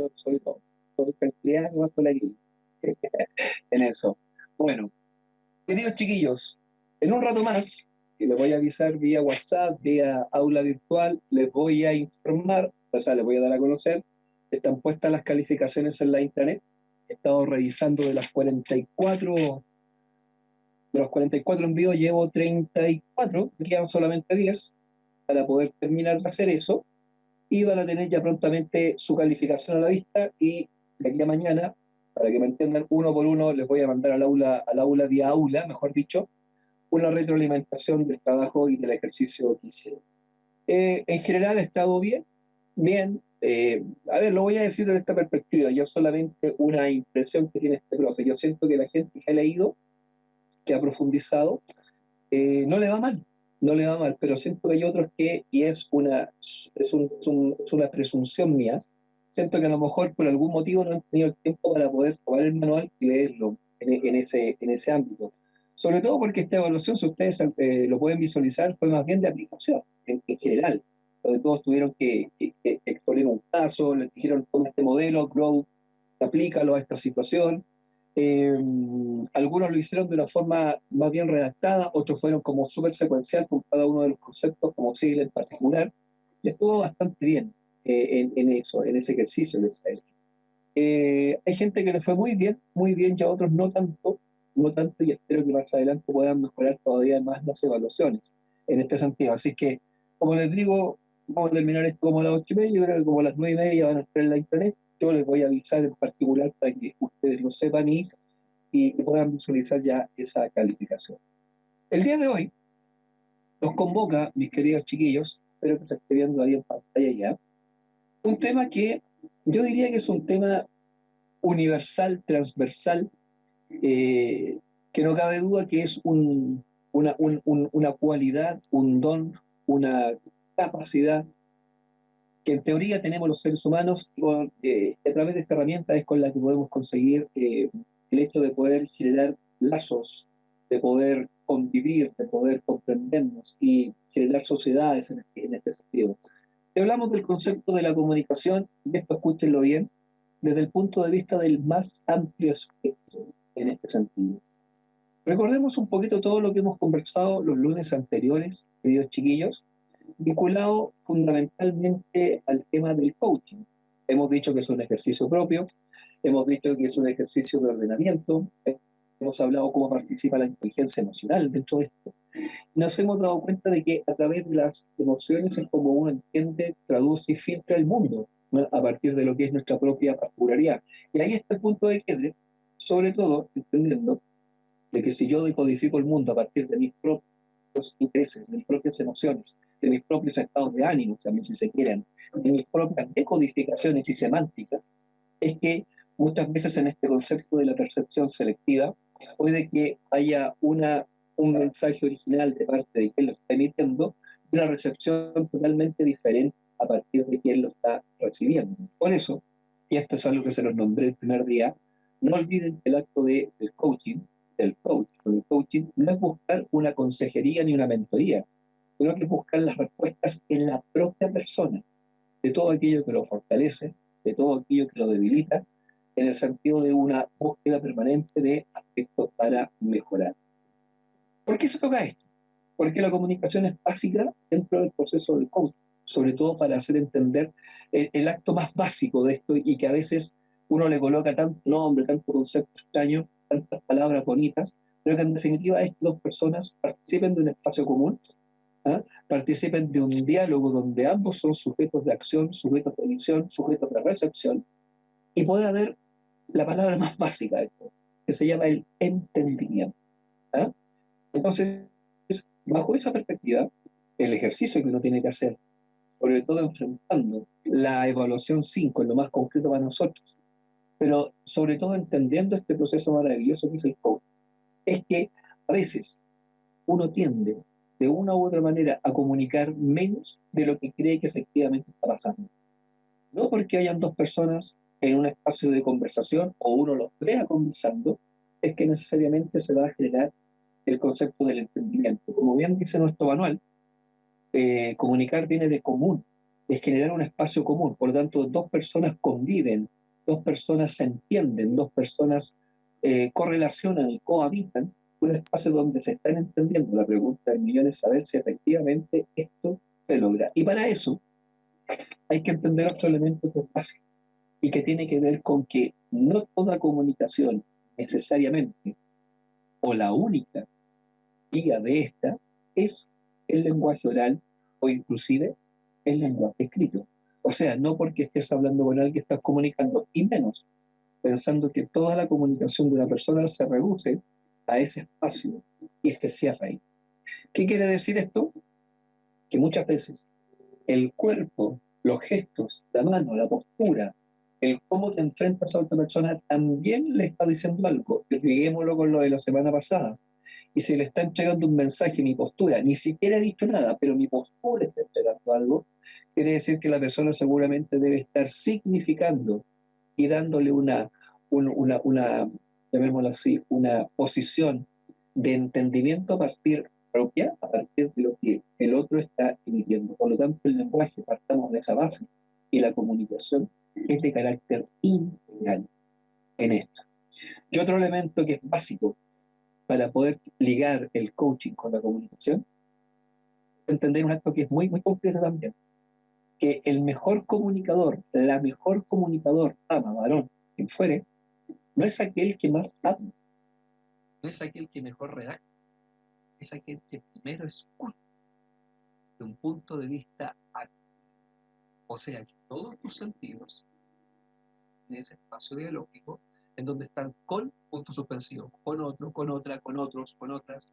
yo soy todo. Soy tranquilidad bajo la guía en eso. Bueno, queridos chiquillos, en un rato más, y les voy a avisar vía WhatsApp, vía aula virtual, les voy a informar, o sea, les voy a dar a conocer, están puestas las calificaciones en la intranet. He estado revisando de los 44 envíos llevo 34, me quedan solamente 10 para poder terminar de hacer eso, y van a tener ya prontamente su calificación a la vista, y de aquí a mañana, para que me entiendan, uno por uno les voy a mandar al aula vía aula, mejor dicho, una retroalimentación del trabajo y del ejercicio que hicieron. En general ha estado bien, bien. A ver, lo voy a decir desde esta perspectiva, yo solamente una impresión que tiene este profe. Yo siento que la gente que ha leído, que ha profundizado, no le va mal, no le va mal, pero siento que hay otros que, y es una presunción mía, siento que a lo mejor por algún motivo no han tenido el tiempo para poder tomar el manual y leerlo en ese ámbito. Sobre todo porque esta evaluación, si ustedes lo pueden visualizar, fue más bien de aplicación en general, donde todos tuvieron que exponer un caso, les dijeron con este modelo, Grow, aplícalo a esta situación. Eh, Algunos lo hicieron de una forma más bien redactada, otros fueron como súper secuencial con cada uno de los conceptos, como sigla en particular, y estuvo bastante bien en eso, en ese ejercicio que se ha hecho. Hay gente que le fue muy bien, y a otros no tanto, no tanto, y espero que más adelante puedan mejorar todavía más las evaluaciones en este sentido. Así que, como les digo, vamos a terminar esto como a las 8:30, yo creo que como a las 9:30 van a estar en la internet. Yo les voy a avisar en particular para que ustedes lo sepan y puedan visualizar ya esa calificación. El día de hoy nos convoca, mis queridos chiquillos, espero que se esté viendo ahí en pantalla ya, un tema que yo diría que es un tema universal, transversal, eh, que no cabe duda que es una cualidad, un don, una capacidad que en teoría tenemos los seres humanos, y a través de esta herramienta es con la que podemos conseguir el hecho de poder generar lazos, de poder convivir, de poder comprendernos y generar sociedades en este sentido. Si hablamos del concepto de la comunicación, y esto escúchenlo bien, desde el punto de vista del más amplio espectro en este sentido. Recordemos un poquito todo lo que hemos conversado los lunes anteriores, queridos chiquillos, vinculado fundamentalmente al tema del coaching. Hemos dicho que es un ejercicio propio, hemos dicho que es un ejercicio de ordenamiento, hemos hablado cómo participa la inteligencia emocional dentro de esto. Nos hemos dado cuenta de que a través de las emociones es como uno entiende, traduce y filtra el mundo, ¿no? A partir de lo que es nuestra propia particularidad. Y ahí está el punto de quiebre, sobre todo entendiendo de que si yo decodifico el mundo a partir de mis propios intereses, de mis propias emociones, de mis propios estados de ánimo, también si se quieren, de mis propias decodificaciones y semánticas, es que muchas veces en este concepto de la percepción selectiva puede que haya un mensaje original de parte de quien lo está emitiendo, una recepción totalmente diferente a partir de quien lo está recibiendo. Por eso, y esto es algo que se los nombré el primer día, no olviden que el acto del coaching, del coach, el coaching no es buscar una consejería ni una mentoría, sino que es buscar las respuestas en la propia persona, de todo aquello que lo fortalece, de todo aquello que lo debilita, en el sentido de una búsqueda permanente de aspectos para mejorar. ¿Por qué se toca esto? Porque la comunicación es básica dentro del proceso de coaching, sobre todo para hacer entender el acto más básico de esto, y que a veces uno le coloca tanto nombre, tanto concepto extraño, tantas palabras bonitas, pero que en definitiva es que dos personas participen de un espacio común, ¿ah? Participen de un diálogo donde ambos son sujetos de acción, sujetos de emisión, sujetos de recepción, y puede haber la palabra más básica de esto, que se llama el entendimiento. ¿Ah? Entonces, bajo esa perspectiva, el ejercicio que uno tiene que hacer, sobre todo enfrentando la evaluación 5 en lo más concreto para nosotros, pero sobre todo entendiendo este proceso maravilloso que es el coaching, es que a veces uno tiende de una u otra manera a comunicar menos de lo que cree que efectivamente está pasando. No porque hayan dos personas en un espacio de conversación o uno los vea conversando, es que necesariamente se va a generar el concepto del entendimiento. Como bien dice nuestro manual, comunicar viene de común, de generar un espacio común. Por lo tanto, dos personas conviven dos personas se entienden, dos personas correlacionan y cohabitan, un espacio donde se están entendiendo. La pregunta del millón es saber si efectivamente esto se logra. Y para eso hay que entender otro elemento que es básico y que tiene que ver con que no toda comunicación necesariamente, o la única vía de esta, es el lenguaje oral o inclusive el lenguaje escrito. O sea, no porque estés hablando con alguien estás comunicando, y menos pensando que toda la comunicación de una persona se reduce a ese espacio y se cierra ahí. ¿Qué quiere decir esto? Que muchas veces el cuerpo, los gestos, la mano, la postura, el cómo te enfrentas a otra persona también le está diciendo algo. Desviguémoslo con lo de la semana pasada. Y si le está entregando un mensaje, mi postura, ni siquiera he dicho nada, pero mi postura está entregando algo, quiere decir que la persona seguramente debe estar significando y dándole llamémoslo así, una posición de entendimiento a partir propia, a partir de lo que el otro está emitiendo. Por lo tanto, el lenguaje, partamos de esa base, y la comunicación es de carácter integral en esto. Y otro elemento que es básico para poder ligar el coaching con la comunicación, entender un acto que es muy, muy concreto también, que el mejor comunicador, la mejor comunicador, ama, varón, quien fuere, no es aquel que más habla, no es aquel que mejor redacta, es aquel que primero escucha de un punto de vista activo. O sea, que todos tus sentidos en ese espacio dialógico, en donde están con puntos suspensivos, con otro, con otra, con otros, con otras,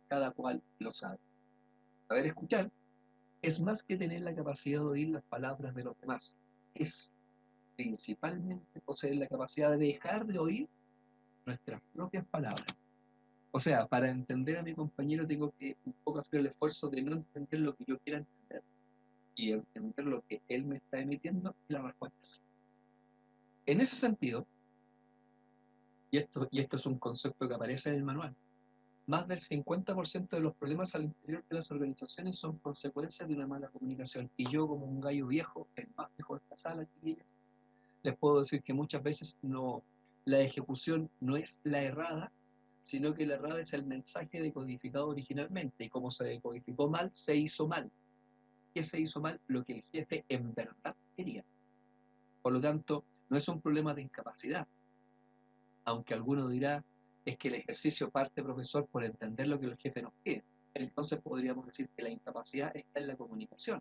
cada cual lo sabe. Saber escuchar es más que tener la capacidad de oír las palabras de los demás, es principalmente poseer la capacidad de dejar de oír nuestras propias palabras. O sea, para entender a mi compañero tengo que un poco hacer el esfuerzo de no entender lo que yo quiera entender y entender lo que él me está emitiendo, y la respuesta es sí. En ese sentido, y esto es un concepto que aparece en el manual, más del 50% de los problemas al interior de las organizaciones son consecuencias de una mala comunicación. Y yo, como un gallo viejo, el más viejo de esta sala, chiquillos, les puedo decir que muchas veces la ejecución no es la errada, sino que la errada es el mensaje decodificado originalmente. Y como se decodificó mal, se hizo mal. ¿Qué se hizo mal? Lo que el jefe en verdad quería. Por lo tanto, no es un problema de incapacidad, aunque alguno dirá, es que el ejercicio parte, profesor, por entender lo que el jefe nos pide. Entonces podríamos decir que la incapacidad está en la comunicación,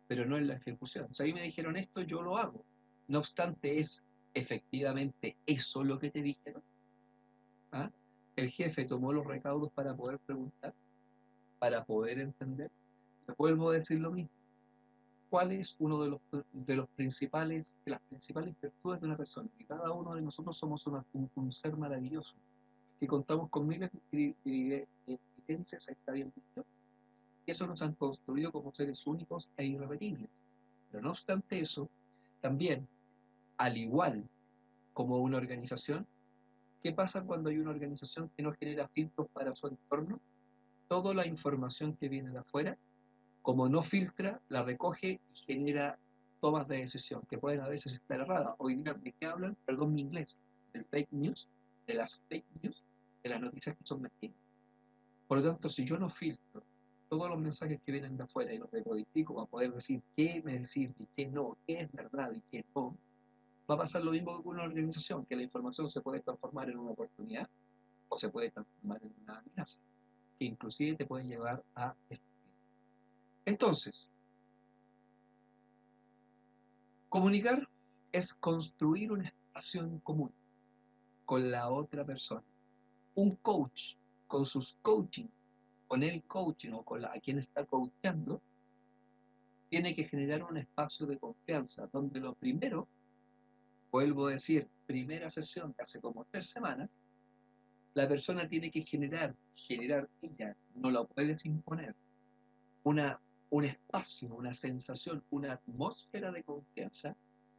pero no en la ejecución. Si a mí me dijeron esto, yo lo hago. No obstante, ¿es efectivamente eso lo que te dijeron? ¿Ah? El jefe tomó los recaudos para poder preguntar, para poder entender. Te vuelvo a decir lo mismo. ¿Cuál es uno de las principales virtudes de una persona? Que cada uno de nosotros somos un ser maravilloso, que contamos con miles de evidencias, está bien visto, y eso nos han construido como seres únicos e irrepetibles. Pero no obstante eso, también, al igual como una organización, ¿qué pasa cuando hay una organización que no genera filtros para su entorno? Toda la información que viene de afuera, como no filtra, la recoge y genera tomas de decisión, que pueden a veces estar erradas. Hoy día, ¿de qué hablan? Perdón mi inglés, del fake news, de las fake news, de las noticias que son mentiras. Por lo tanto, si yo no filtro todos los mensajes que vienen de afuera y los decodifico para poder decir qué me decir y qué no, qué es verdad y qué no, va a pasar lo mismo que con una organización, que la información se puede transformar en una oportunidad o se puede transformar en una amenaza, que inclusive te puede llevar a destruir. Entonces, comunicar es construir un espacio en común con la otra persona. Un coach con sus coaching, con el coaching o a quien está coachando, tiene que generar un espacio de confianza donde lo primero, vuelvo a decir, primera sesión de hace como 3 semanas, la persona tiene que generar ella, no lo puedes imponer, una, un espacio, una sensación, una atmósfera de confianza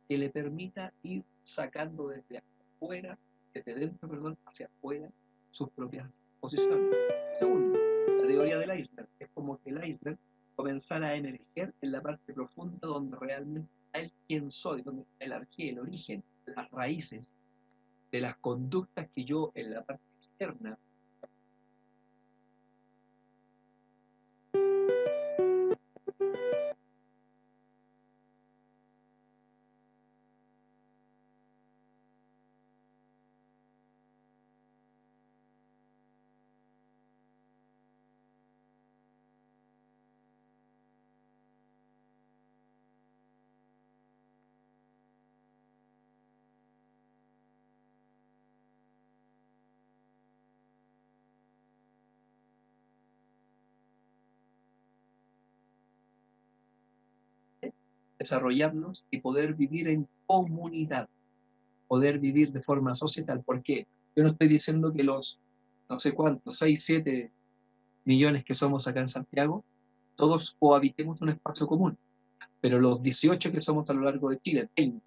que le permita ir sacando desde afuera, desde dentro, perdón, hacia afuera, sus propias posiciones. Segundo, la teoría del iceberg. Es como que el iceberg comenzara a emerger en la parte profunda donde realmente está el quién soy, donde está el origen, las raíces de las conductas que yo en la parte externa desarrollarlos y poder vivir en comunidad, poder vivir de forma societal. ¿Por qué? Yo no estoy diciendo que los, no sé cuántos, 6, 7 millones que somos acá en Santiago, todos cohabitemos un espacio común, pero los 18 que somos a lo largo de Chile, 20,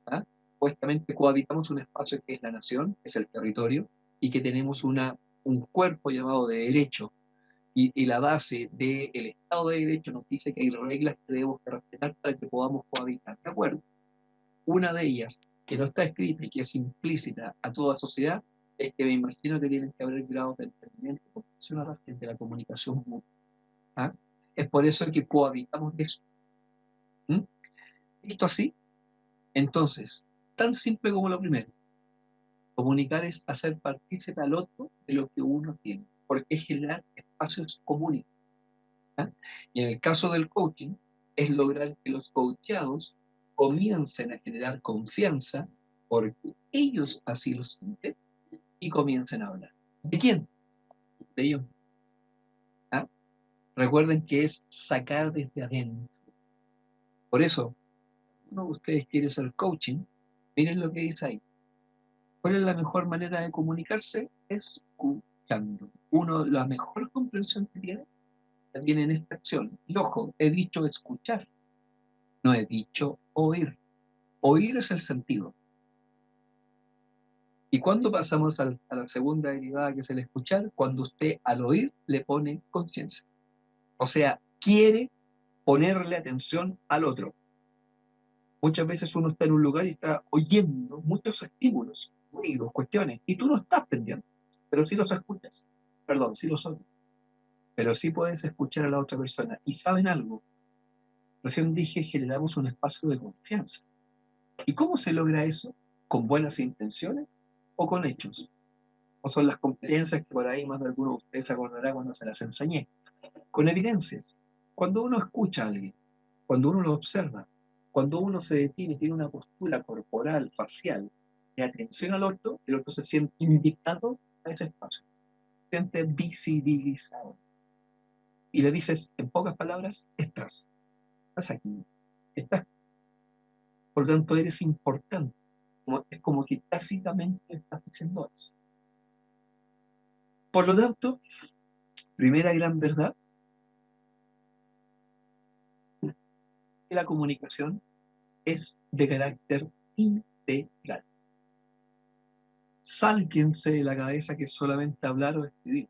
¿ah? Supuestamente cohabitamos un espacio que es la nación, que es el territorio, y que tenemos un cuerpo llamado de derecho, y la base del Estado de Derecho nos dice que hay reglas que debemos respetar para que podamos cohabitar. ¿De acuerdo? Una de ellas, que no está escrita y que es implícita a toda sociedad, es que me imagino que tienen que haber grados de entendimiento y comprensión a partir de la comunicación mutua. ¿Ah? Es por eso que cohabitamos de eso. ¿Mm? Esto así, entonces, tan simple como lo primero, comunicar es hacer partícipe al otro de lo que uno tiene, porque es generar espacios comunes. ¿Ah? Y en el caso del coaching, es lograr que los coacheados comiencen a generar confianza porque ellos así lo sienten y comiencen a hablar. ¿De quién? De ellos. ¿Ah? Recuerden que es sacar desde adentro. Por eso, uno de ustedes quiere hacer coaching, miren lo que dice ahí. ¿Cuál es la mejor manera de comunicarse? Escuchando. Uno, la mejor comprensión que tiene, la tiene en esta acción. Y ojo, he dicho escuchar, no he dicho oír. Oír es el sentido. ¿Y cuándo pasamos a la segunda derivada, que es el escuchar? Cuando usted al oír le pone conciencia. O sea, quiere ponerle atención al otro. Muchas veces uno está en un lugar y está oyendo muchos estímulos, ruidos, cuestiones, y tú no estás pendiente, pero sí los escuchas. Perdón, sí los oyes. Pero sí puedes escuchar a la otra persona. ¿Y saben algo? Recién dije, generamos un espacio de confianza. ¿Y cómo se logra eso? ¿Con buenas intenciones o con hechos? ¿O son las competencias que por ahí más de alguno de ustedes se acordará cuando se las enseñé? Con evidencias. Cuando uno escucha a alguien, cuando uno lo observa, cuando uno se detiene y tiene una postura corporal, facial, de atención al otro, el otro se siente invitado a ese espacio, se siente visibilizado. Y le dices, en pocas palabras, estás aquí, estás, por lo tanto eres importante. Es como que tácitamente estás diciendo eso. Por lo tanto, primera gran verdad, que la comunicación es de carácter integral. Sálquense de la cabeza que es solamente hablar o escribir.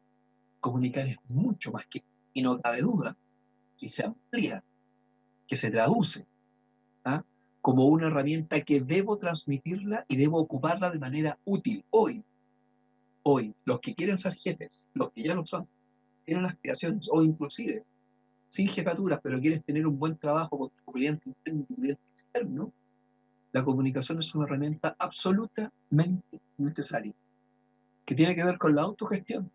Comunicar es mucho más que, y no cabe duda, que se amplía, que se traduce, ¿ah? Como una herramienta que debo transmitirla y debo ocuparla de manera útil. Hoy, los que quieren ser jefes, los que ya lo son, tienen aspiraciones, o inclusive sin jefaturas, pero quieren tener un buen trabajo con tu cliente interno y tu cliente externo, la comunicación es una herramienta absolutamente necesaria, que tiene que ver con la autogestión,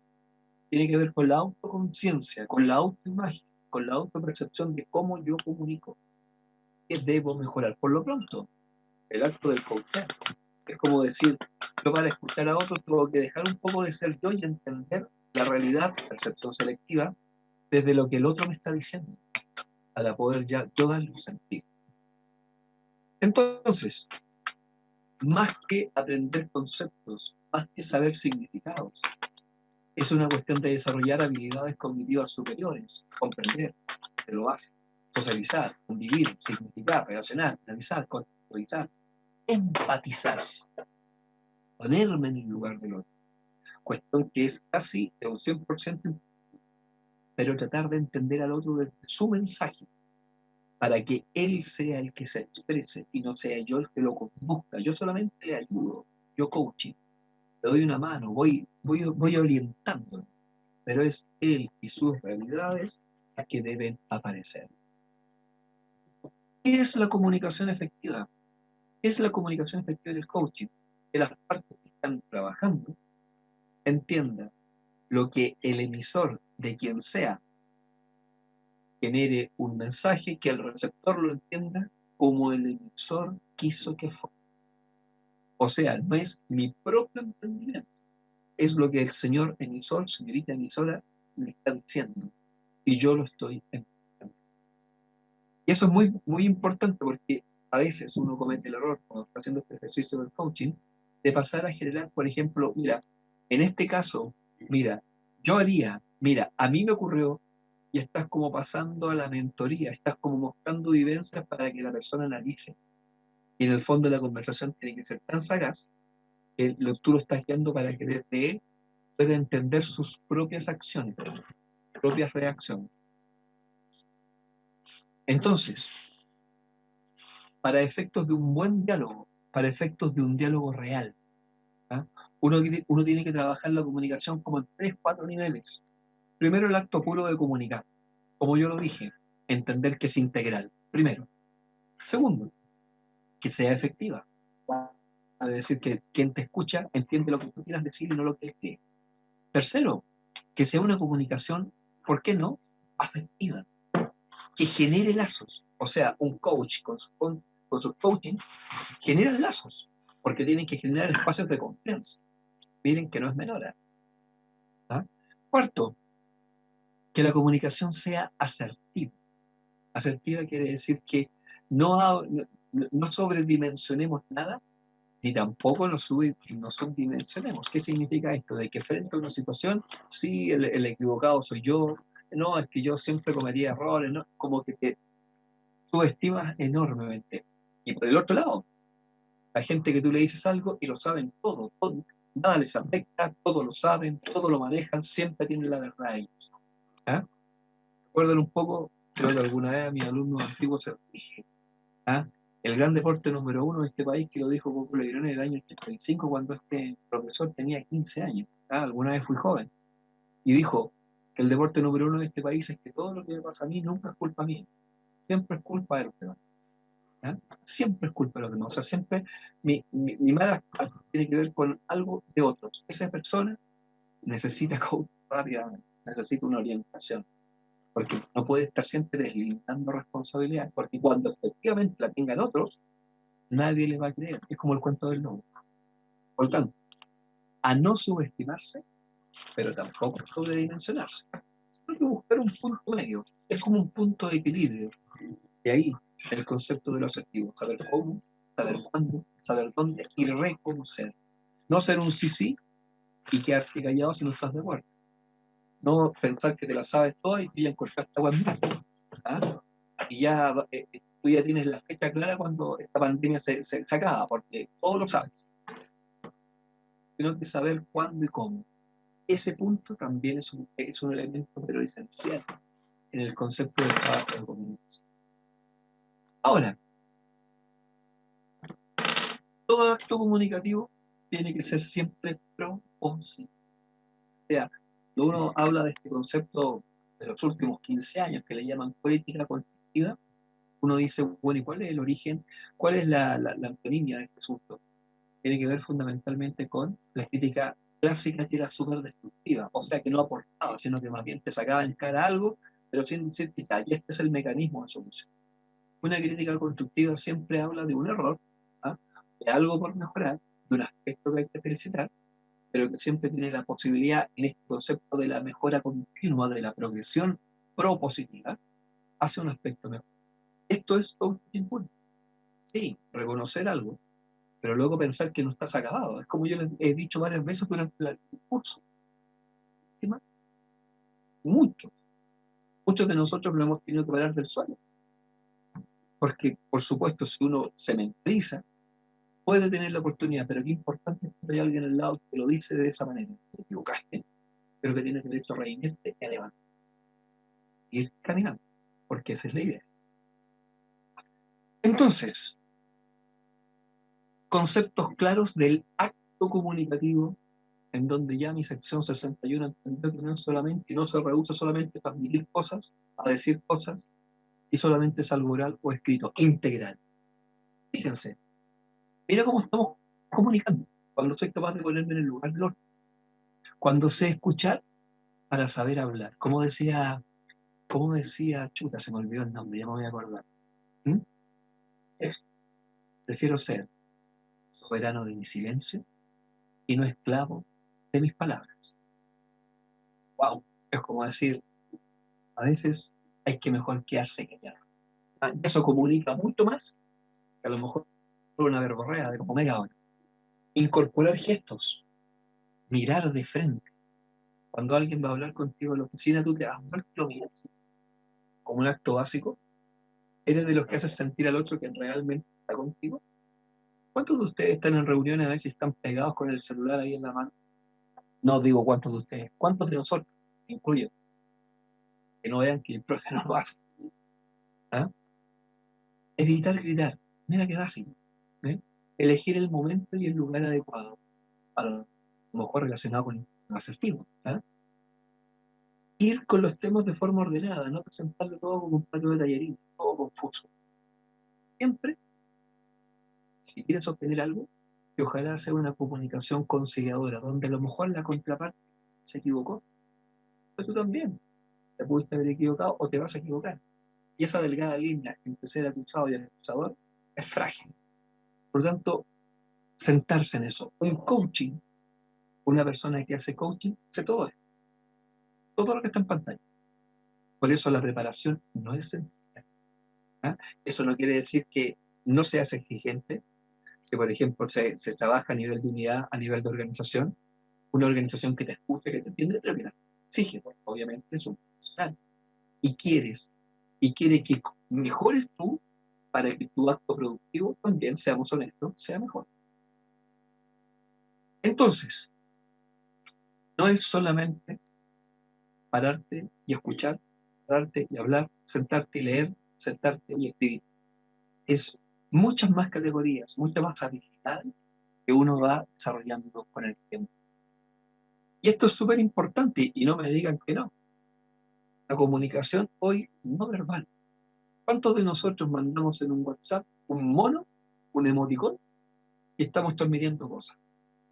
tiene que ver con la autoconciencia, con la autoimagen, con la autopercepción de cómo yo comunico, qué debo mejorar. Por lo pronto, el acto del coaching es como decir, yo para escuchar a otros tengo que dejar un poco de ser yo y entender la realidad, percepción selectiva, desde lo que el otro me está diciendo, para poder ya yo darle un sentido. Entonces, más que aprender conceptos, más que saber significados, es una cuestión de desarrollar habilidades cognitivas superiores, comprender, de lo básico, socializar, convivir, significar, relacionar, analizar, contextualizar, empatizar, ponerme en el lugar del otro. Cuestión que es casi de un 100%, pero tratar de entender al otro desde su mensaje, para que él sea el que se exprese y no sea yo el que lo conduzca. Yo solamente le ayudo, yo coaching, le doy una mano, voy orientando, pero es él y sus realidades las que deben aparecer. ¿Qué es la comunicación efectiva? ¿Qué es la comunicación efectiva del coaching? Que las partes que están trabajando entiendan lo que el emisor de quien sea genere un mensaje, que el receptor lo entienda como el emisor quiso que fuera. O sea, no es mi propio entendimiento, es lo que el señor emisor, señorita emisora, me está diciendo. Y yo lo estoy entendiendo. Y eso es muy importante porque a veces uno comete el error cuando está haciendo este ejercicio del coaching de pasar a generar, por ejemplo, mira, en este caso, mira, yo haría, mira, a mí me ocurrió, y estás como pasando a la mentoría, estás como mostrando vivencias para que la persona analice. Y en el fondo la conversación tiene que ser tan sagaz que tú lo estás guiando para que desde él pueda entender sus propias acciones, propias reacciones. Entonces, para efectos de un buen diálogo, para efectos de un diálogo real, ¿ah? Uno tiene que trabajar la comunicación como en 3, 4 niveles. Primero, el acto puro de comunicar. Como yo lo dije, entender que es integral. Primero. Segundo, que sea efectiva. A decir, que quien te escucha entiende lo que tú quieras decir y no lo que él cree. Tercero, que sea una comunicación, ¿por qué no?, afectiva, que genere lazos. O sea, un coach con su coaching genera lazos, porque tienen que generar espacios de confianza. Miren que no es menor. ¿Ah? Cuarto, que la comunicación sea asertiva. Asertiva quiere decir que no sobredimensionemos nada, ni tampoco nos subdimensionemos. ¿Qué significa esto? De que frente a una situación, sí, el equivocado soy yo, no, es que yo siempre comería errores, ¿no? Como que te subestimas enormemente. Y por el otro lado, la gente que tú le dices algo y lo saben todo, nada les afecta, todo lo saben, todo lo manejan, siempre tienen la verdad ellos. ¿Ah? Recuerdan un poco, creo que alguna vez a mis alumnos antiguos se los dije, ¿ah? El gran deporte número uno de este país, que lo dijo Coco Legrón en el año 85, cuando este profesor tenía 15 años. ¿Ah? Alguna vez fui joven. Y dijo que el deporte número uno de este país es que todo lo que me pasa a mí nunca es culpa mía. Siempre es culpa de los demás. ¿Ah? Siempre es culpa de los demás. O sea, siempre mi mala actuación tiene que ver con algo de otros. Esa persona necesita coach rápidamente, necesita una orientación. Porque no puede estar siempre deslindando responsabilidad. Porque cuando efectivamente la tengan otros, nadie le va a creer. Es como el cuento del lobo. Por lo tanto, a no subestimarse, pero tampoco sobredimensionarse. Hay que buscar un punto medio. Es como un punto de equilibrio. Y ahí el concepto de lo asertivo. Saber cómo, saber cuándo, saber dónde y reconocer. No ser un sí y quedarte callado si no estás de acuerdo. No pensar que te la sabes toda y tú ya encontraste agua en blanco. ¿Ah? Y ya tú ya tienes la fecha clara cuando esta pandemia se acaba, porque todo lo sabes. Sino que saber cuándo y cómo. Ese punto también es un elemento, pero esencial, en el concepto del trabajo de comunicación. Ahora, todo acto comunicativo tiene que ser siempre propositivo. O sea, cuando uno habla de este concepto de los últimos 15 años, que le llaman crítica constructiva, uno dice, bueno, ¿y cuál es el origen? ¿Cuál es la antonimia de este asunto? Tiene que ver fundamentalmente con la crítica clásica, que era súper destructiva, o sea, que no aportaba, sino que más bien te sacaba en cara algo, pero sin decir que ya, y este es el mecanismo de solución. Una crítica constructiva siempre habla de un error, ¿ah?, de algo por mejorar, de un aspecto que hay que felicitar, pero que siempre tiene la posibilidad, en este concepto de la mejora continua, de la progresión propositiva, hacia un aspecto mejor. Esto es coaching puro. Sí, reconocer algo, pero luego pensar que no estás acabado. Es como yo les he dicho varias veces durante el curso. Muchos, muchos de nosotros lo hemos tenido que parar del suelo. Porque, por supuesto, si uno se mentaliza, puede tener la oportunidad, pero qué importante es que hay alguien al lado que lo dice de esa manera. Te equivocaste, pero que tienes derecho a reinarte y a levantar. Ir caminando, porque esa es la idea. Entonces, conceptos claros del acto comunicativo, en donde ya mi sección 61 entendió que no es solamente, y no se reduce solamente a transmitir cosas, a decir cosas, y solamente es algo oral o escrito, integral. Fíjense, mira cómo estamos comunicando, cuando soy capaz de ponerme en el lugar del otro, cuando sé escuchar para saber hablar. Como decía, chuta, se me olvidó el nombre, ya me voy a acordar. ¿Mm? Prefiero ser soberano de mi silencio y no esclavo de mis palabras. Wow, es como decir, a veces hay que mejor quedarse callado. Eso comunica mucho más que a lo mejor una verborrea de como media hora. Incorporar gestos, mirar de frente. Cuando alguien va a hablar contigo en la oficina, tú te das vuelta y lo miras como un acto básico. ¿Eres de los que haces sentir al otro que realmente está contigo? ¿Cuántos de ustedes están en reuniones a veces y están pegados con el celular ahí en la mano? No digo cuántos de ustedes, cuántos de nosotros, incluyo, que no vean que el profe no lo hace. ¿Ah? Evitar gritar, mira qué básico. ¿Eh? Elegir el momento y el lugar adecuado, a lo mejor relacionado con el asertivo. ¿Ah? Ir con los temas de forma ordenada, no presentarlo todo como un plato de tallerín, todo confuso. Siempre, si quieres obtener algo, que ojalá sea una comunicación conciliadora, donde a lo mejor la contraparte se equivocó, pero tú también te pudiste haber equivocado o te vas a equivocar. Y esa delgada línea entre ser acusado y acusador es frágil. Por lo tanto, sentarse en eso. Un coaching, una persona que hace coaching, hace todo esto, todo lo que está en pantalla. Por eso la preparación no es sencilla. ¿Ah? Eso no quiere decir que no se hace exigente. Si, por ejemplo, se trabaja a nivel de unidad, a nivel de organización, una organización que te escuche, que te entiende, pero que te exige, porque obviamente es un profesional. Y quiere que mejores tú para que tu acto productivo también, seamos honestos, sea mejor. Entonces, no es solamente pararte y escuchar, pararte y hablar, sentarte y leer, sentarte y escribir. Es muchas más categorías, muchas más habilidades que uno va desarrollando con el tiempo. Y esto es súper importante y no me digan que no. La comunicación hoy no verbal. ¿Cuántos de nosotros mandamos en un WhatsApp un mono, un emoticón y estamos transmitiendo cosas?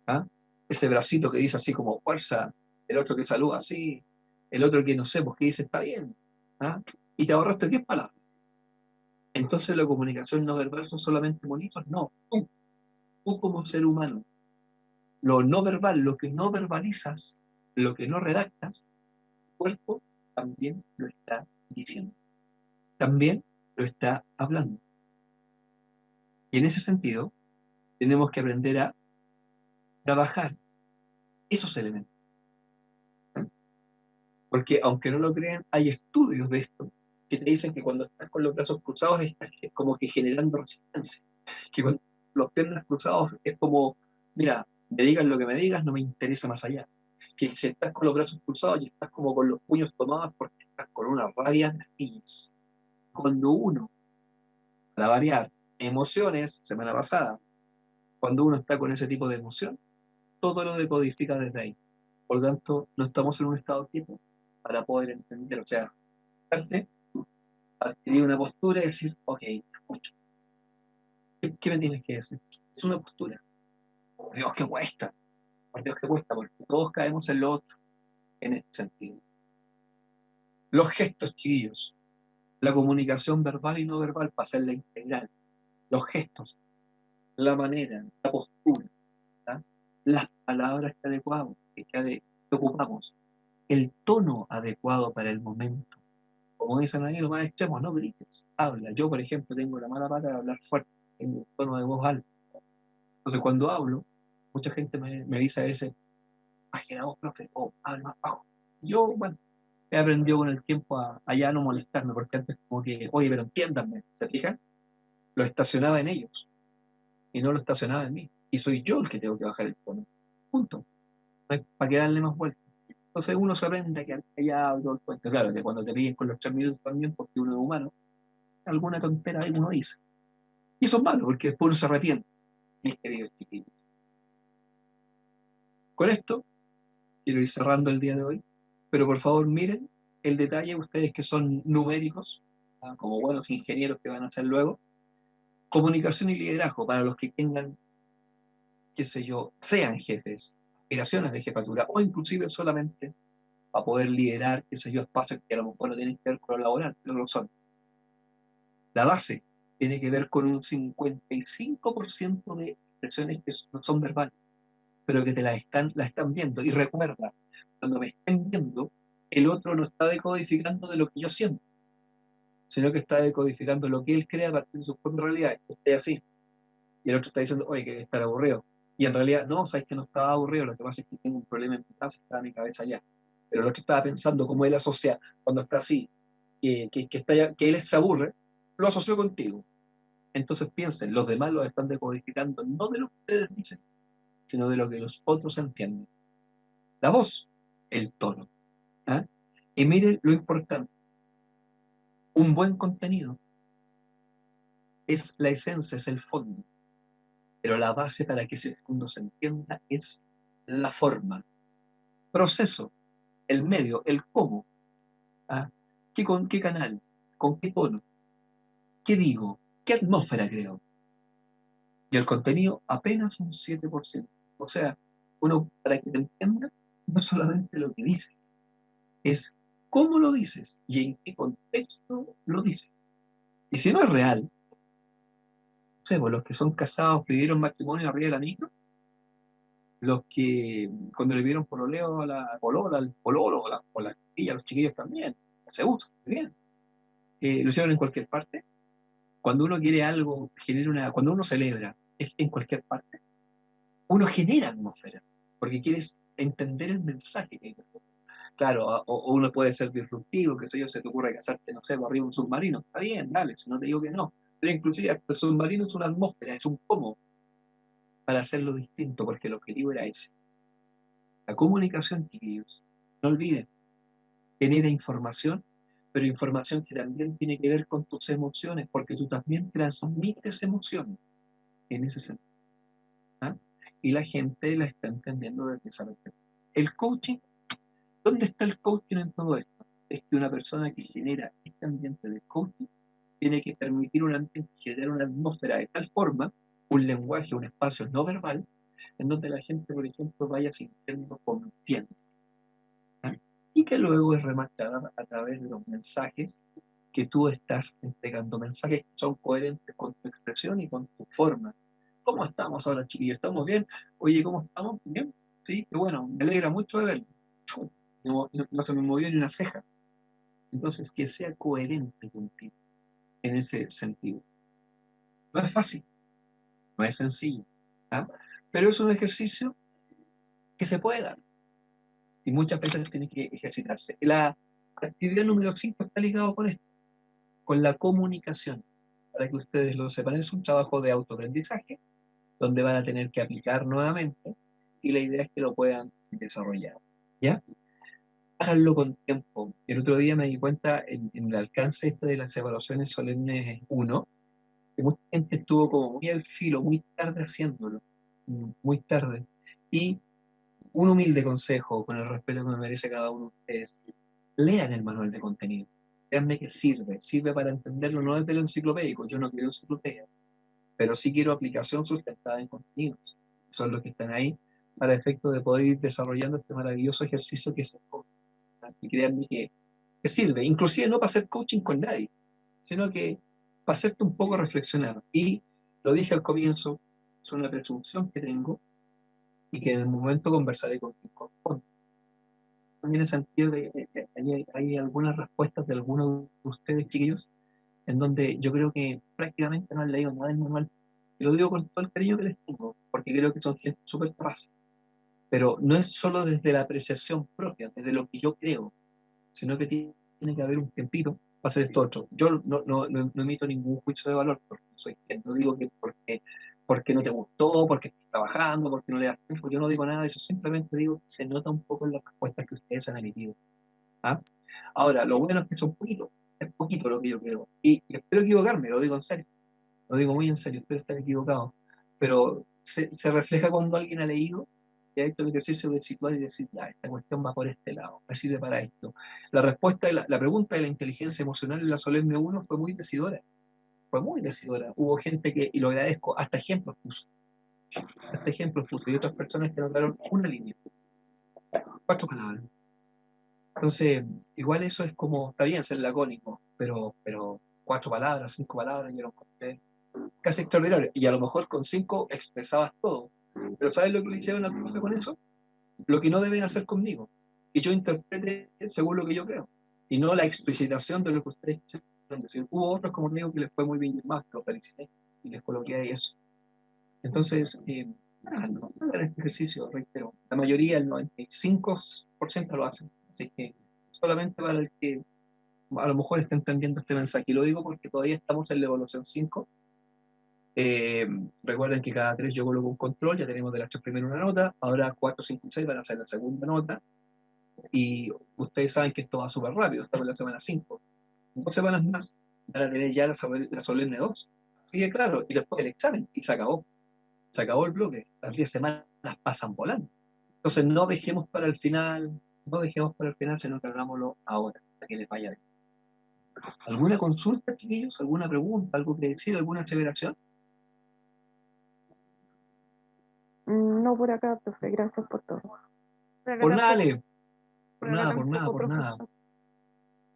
¿Ah? Ese bracito que dice así como fuerza, el otro que saluda así, el otro que no sé, pues que dice está bien. ¿Ah? Y te ahorraste 10 palabras. Entonces la comunicación no verbal son solamente bonitos, no. Tú como ser humano, lo no verbal, lo que no verbalizas, lo que no redactas, tu cuerpo también lo está diciendo, también lo está hablando. Y en ese sentido, tenemos que aprender a trabajar esos elementos. ¿Eh? Porque aunque no lo crean, hay estudios de esto que te dicen que cuando estás con los brazos cruzados estás como que generando resistencia. Que con los piernas cruzados es como, mira, me digas lo que me digas, no me interesa más allá. Que si estás con los brazos cruzados y estás como con los puños tomados porque estás con una rabia de astillas. Cuando uno, para variar, emociones, semana pasada, cuando uno está con ese tipo de emoción, todo lo decodifica desde ahí. Por lo tanto, no estamos en un estado quieto para poder entender, o sea, adquirir una postura y decir, ok, escucho. ¿Qué me tienes que decir? Es una postura. Por Dios que cuesta, por Dios que cuesta, porque todos caemos en lo otro, en este sentido. Los gestos, chiquillos, la comunicación verbal y no verbal para hacerla integral. Los gestos, la manera, la postura, ¿tá? Las palabras que ocupamos, el tono adecuado para el momento. Como dicen ahí los más extremos, no grites, habla. Yo, por ejemplo, tengo la mala pata de hablar fuerte, tengo un tono de voz alto. Entonces, cuando hablo, mucha gente me dice a veces, baje la voz, profe, o habla más bajo. Yo, bueno, he aprendido con el tiempo a ya no molestarme, porque antes como que, oye, pero entiéndanme, ¿se fijan? Lo estacionaba en ellos y no lo estacionaba en mí. Y soy yo el que tengo que bajar el tono. Punto. No hay para que darle más vueltas. Entonces uno se aprende a quedar callado y todo el cuento. Claro que cuando te piden con los 3 minutos también, porque uno es humano, alguna tontera ahí uno dice. Y eso es malo, porque después uno se arrepiente, mis queridos chiquillos. Con esto, quiero ir cerrando el día de hoy, pero por favor miren el detalle, ustedes que son numéricos, como buenos ingenieros que van a hacer luego, comunicación y liderazgo para los que tengan, qué sé yo, sean jefes, aspiraciones de jefatura, o inclusive solamente para poder liderar, qué sé yo, espacios que a lo mejor no tienen que ver con lo laboral, pero lo son. La base tiene que ver con un 55% de expresiones que no son verbales, pero que la están viendo. Y recuerda, cuando me estén viendo, el otro no está decodificando de lo que yo siento, sino que está decodificando lo que él cree a partir de su propia realidad. Estoy así. Y el otro está diciendo, oye, que estar aburrido. Y en realidad, no, sabes que no estaba aburrido, lo que pasa es que tengo un problema en mi casa, está mi cabeza allá. Pero el otro estaba pensando cómo él asocia cuando está así, que él se aburre, lo asoció contigo. Entonces piensen, los demás lo están decodificando no de lo que ustedes dicen, sino de lo que los otros entienden. La voz, el tono. ¿Ah? Y miren lo importante, un buen contenido es la esencia, es el fondo, pero la base para que ese fondo se entienda es la forma, proceso, el medio, el cómo. ¿Ah? ¿Con qué canal? ¿Con qué tono? ¿Qué digo? ¿Qué atmósfera creo? Y el contenido apenas un 7%. O sea, uno, para que te entienda, no solamente lo que dices, es cómo lo dices y en qué contexto lo dices. Y si no es real, no sé, pues los que son casados pidieron matrimonio arriba de la micro, los que cuando le pidieron pololeo a la polola, al pololo, o la chiquilla, a los chiquillos también, se usa, muy bien. Lo hicieron en cualquier parte. Cuando uno quiere algo, cuando uno celebra, es en cualquier parte, uno genera atmósfera, porque quieres entender el mensaje que hay. Claro, o uno puede ser disruptivo, que yo se te ocurre casarte, no sé, arriba de un submarino. Está bien, dale, si no te digo que no. Pero inclusive el submarino es una atmósfera, es un cómo para hacerlo distinto, porque el objetivo era ese. La comunicación, chiquillos, no olviden, genera información, pero información que también tiene que ver con tus emociones, porque tú también transmites emociones en ese sentido. ¿Ah? Y la gente la está entendiendo desde esa perspectiva. El coaching, ¿dónde está el coaching en todo esto? Es que una persona que genera este ambiente de coaching tiene que permitir un ambiente, generar una atmósfera de tal forma, un lenguaje, un espacio no verbal, en donde la gente, por ejemplo, vaya sintiendo confianza. ¿Ah? Y que luego es remarcada a través de los mensajes que tú estás entregando, mensajes que son coherentes con tu expresión y con tu forma. ¿Cómo estamos ahora, chiquillos? ¿Estamos bien? Oye, ¿cómo estamos? ¿Bien? Sí, qué bueno, me alegra mucho de verlo. No se me movió ni una ceja. Entonces, que sea coherente contigo en ese sentido. No es fácil, no es sencillo, ¿ah? Pero es un ejercicio que se puede dar y muchas veces tiene que ejercitarse. La actividad número 5 está ligado con esto, con la comunicación. Para que ustedes lo sepan, es un trabajo de autoaprendizaje donde van a tener que aplicar nuevamente y la idea es que lo puedan desarrollar. ¿Ya? Háganlo con tiempo. El otro día me di cuenta en el alcance este de las evaluaciones solemnes 1, que mucha gente estuvo como muy al filo, muy tarde haciéndolo, muy tarde. Y un humilde consejo, con el respeto que me merece cada uno de ustedes, lean el manual de contenido. Créanme que sirve para entenderlo, no desde lo enciclopédico, yo no quiero enciclopedia, pero sí quiero aplicación sustentada en contenidos. Son los que están ahí para efecto de poder ir desarrollando este maravilloso ejercicio que es el coaching. Y créanme que sirve, inclusive no para hacer coaching con nadie, sino que para hacerte un poco reflexionar. Y lo dije al comienzo, es una presunción que tengo y que en el momento conversaré con quien corresponde. También en el sentido de que hay algunas respuestas de algunos de ustedes, chiquillos, en donde yo creo que prácticamente no han leído nada del manual. Y lo digo con todo el cariño que les tengo, porque creo que son gente súper capaz. Pero no es solo desde la apreciación propia, desde lo que yo creo, sino que tiene que haber un tiempito para hacer esto otro. Yo no emito ningún juicio de valor, porque no digo que porque no te gustó, porque estás trabajando, porque no le das tiempo, yo no digo nada de eso, simplemente digo que se nota un poco en las respuestas que ustedes han emitido. ¿Ah? Ahora, lo bueno es que son poquitos, es poquito lo que yo creo, y espero equivocarme, lo digo en serio, lo digo muy en serio, espero estar equivocado, pero se refleja cuando alguien ha leído y ha hecho el ejercicio de situar y decir, ya, esta cuestión va por este lado, me sirve para esto. La respuesta, la pregunta de la inteligencia emocional en la Solemne 1 fue muy decidora. Hubo gente que, y lo agradezco, hasta ejemplos puso, y otras personas que anotaron una línea, 4 palabras. Entonces, igual eso es como, está bien ser lacónico, pero 4 palabras, 5 palabras, yo lo encontré casi extraordinario. Y a lo mejor con 5 expresabas todo. Pero ¿sabes lo que le hicieron al profe con eso? Lo que no deben hacer conmigo. Y yo interprete según lo que yo creo. Y no la explicitación de lo que ustedes quisieron decir. Hubo otros, como digo, que les fue muy bien más, los felicité y les coloqué ahí eso. Entonces, no hagan este ejercicio, reitero. La mayoría, el 95% lo hacen. Así que solamente para el que a lo mejor está entendiendo este mensaje. Y lo digo porque todavía estamos en la evaluación 5. Recuerden que cada 3 yo coloco un control, ya tenemos de las 3 primero una nota, ahora 4, 5 y 6 van a ser la segunda nota, y ustedes saben que esto va súper rápido, estamos en la semana 5. En 2 semanas más van a tener ya la solemne 2. Así que claro, y después el examen, y se acabó el bloque, las 10 semanas pasan volando. Entonces no dejemos para el final, sino que hagámoslo ahora, para que les vaya bien. ¿Alguna consulta, chiquillos? ¿Alguna pregunta? ¿Algo que decir? ¿Alguna aseveración? No por acá, profe, gracias por todo. Por nada, Ale. Por Por acá nada, por nada, tampoco, por nada. profesor.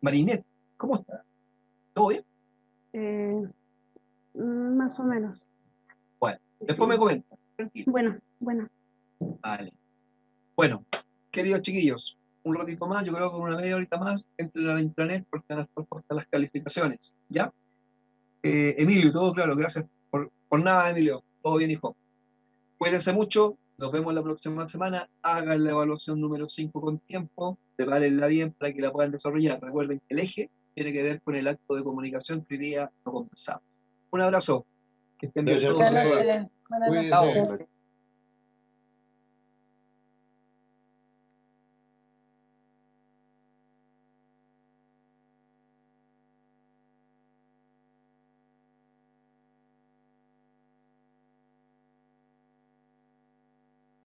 Marinette, ¿cómo está? ¿Todo bien? Más o menos. Bueno, después me comenta. Tranquilo. Bueno. Vale. Bueno, queridos chiquillos, un ratito más, yo creo que con una media horita más, entren a la intranet porque van a estar puestas las calificaciones. ¿Ya? Emilio, todo claro, gracias por nada, Emilio. Todo bien, hijo. Cuídense mucho, nos vemos la próxima semana. Hagan la evaluación número 5 con tiempo, prepárenla bien para que la puedan desarrollar. Recuerden que el eje tiene que ver con el acto de comunicación que hoy día no conversamos. Un abrazo, que estén bien Gracias, todos y profe. todas. Cuídese. Chao.